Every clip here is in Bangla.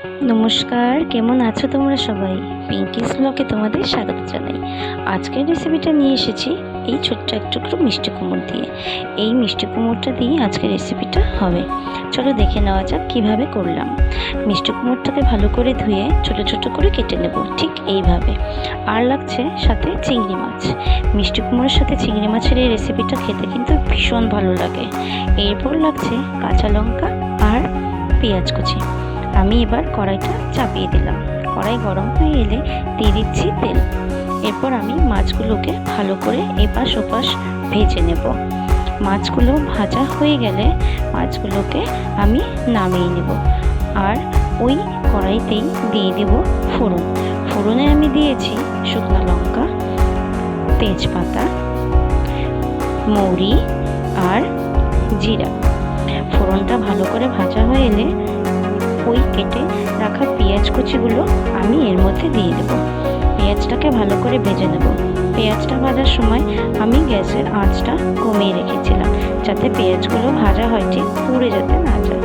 নমস্কার, কেমন আছো তোমরা সবাই? পিঙ্কিস ব্লগে তোমাদের স্বাগত জানাই। আজকের রেসিপিটা নিয়ে এসেছি এই ছোট্ট এক টুকরো মিষ্টি কুমড় দিয়ে। এই মিষ্টি কুমড়টা দিয়ে আজকের রেসিপিটা হবে। চলো দেখে নেওয়া যাক কীভাবে করলাম। মিষ্টি কুমড়টাকে ভালো করে ধুয়ে ছোট ছোট করে কেটে নেব, ঠিক এইভাবে। আর লাগছে সাথে চিংড়ি মাছ। মিষ্টি কুমড়োর সাথে চিংড়ি মাছের এই রেসিপিটা খেতে কিন্তু ভীষণ ভালো লাগে। এরপর লাগছে কাঁচা লঙ্কা আর পেঁয়াজ কুচি। আমি এবার কড়াইটা চাপিয়ে দিলাম। কড়াই গরম হয়ে এলে দিয়ে দিচ্ছি তেল। এরপর আমি মাছগুলোকে ভালো করে এপাশ ওপাশ ভেজে নেব। মাছগুলো ভাজা হয়ে গেলে মাছগুলোকে আমি নামিয়ে নেব। আর ওই কড়াইতেই দিয়ে দেব ফোড়ন। ফোড়নে আমি দিয়েছি শুকনো লঙ্কা, তেজপাতা, মৌরি আর জিরা। ফোড়নটা ভালো করে ভাজা হয়ে এলে ওই কেটে রাখা পেঁয়াজ কুচিগুলো আমি এর মধ্যে দিয়ে দেব। পেঁয়াজটাকে ভালো করে ভেজে নেব। পেঁয়াজটা ভাজার সময় আমি গ্যাসের আঁচটা কমিয়ে রেখেছিলাম, যাতে পেঁয়াজগুলো ভাজা হয় ঠিক পুড়ে যাতে না যায়।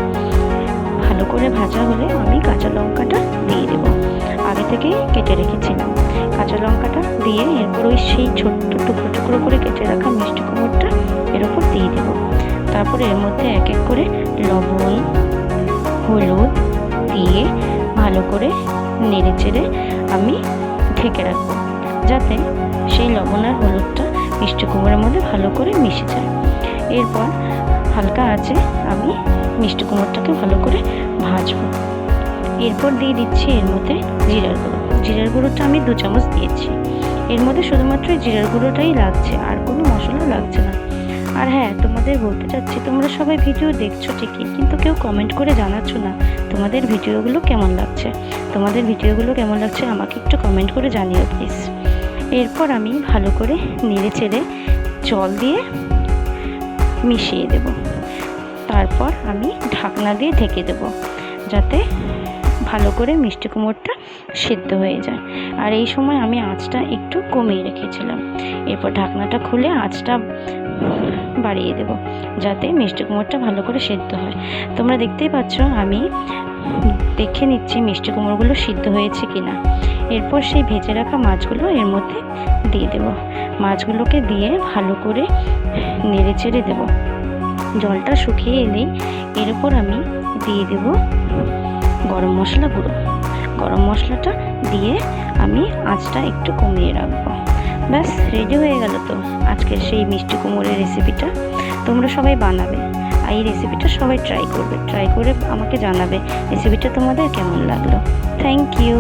ভালো করে ভাজা হলে আমি কাঁচা লঙ্কাটা দিয়ে দেব, আগে থেকেই কেটে রেখেছিলাম। কাঁচা লঙ্কাটা দিয়ে এরপর ওই সেই ছোট্ট টুকরো টুকরো করে কেটে রাখা মিষ্টি কুমড়টা এর ওপর দিয়ে দেব। তারপরে এর মধ্যে এক এক করে লবণ, হলুদ দিয়ে ভালো করে নেড়ে চেড়ে আমি ঢেকে রাখবো, যাতে সেই লবণ আর হলুদটা মিষ্টি কুমড়োর মধ্যে ভালো করে মিশে যায়। এরপর হালকা আঁচে আমি মিষ্টি কুমড়োটাকে ভালো করে ভাজবো। এরপর দিয়ে দিচ্ছি এর মধ্যে জিরার গুঁড়ো। জিরার গুঁড়োটা আমি 2 চামচ দিয়েছি। এর মধ্যে শুধুমাত্র জিরার গুঁড়োটাই লাগছে, আর কোনো মশলা লাগছে না। আর হ্যাঁ, তোমাদের বলতে চাচ্ছি, তোমরা সবাই ভিডিও দেখছো ঠিকই, কিন্তু কেউ কমেন্ট করে জানাচ্ছ না তোমাদের ভিডিওগুলো কেমন লাগছে। তোমাদের ভিডিওগুলো কেমন লাগছে আমাকে একটু কমেন্ট করে জানিও প্লিজ। এরপর আমি ভালো করে নেড়ে চেড়ে জল দিয়ে মিশিয়ে দেব। তারপর আমি ঢাকনা দিয়ে ঢেকে দেব, যাতে ভালো করে মিষ্টি কুমড়টা সেদ্ধ হয়ে যায়। আর এই সময় আমি আঁচটা একটু কমিয়ে রেখেছিলাম। এরপর ঢাকনাটা খুলে আঁচটা বাড়িয়ে দেব, যাতে মিষ্টি কুমড়টা ভালো করে সেদ্ধ হয়। তোমরা দেখতেই পাচ্ছ আমি দেখে নিচ্ছি মিষ্টি কুমড়োগুলো সিদ্ধ হয়েছে কিনা। এরপর সেই ভেজে রাখা মাছগুলো এর মধ্যে দিয়ে দেব। মাছগুলোকে দিয়ে ভালো করে নেড়ে চেড়ে দেব। জলটা শুকিয়ে এলেই এর উপর আমি দিয়ে দেব গরম মশলা গুঁড়ো। গরম মশলাটা দিয়ে আমি আঁচটা একটু কমিয়ে রাখবো। ব্যাস, রেডি হয়ে গেল তো আজকের সেই মিষ্টি কুমড়োর রেসিপিটা। তোমরা সবাই বানাবে আর এই রেসিপিটা সবাই ট্রাই করবে। ট্রাই করে আমাকে জানাবে রেসিপিটা তোমাদের কেমন লাগলো। Thank you.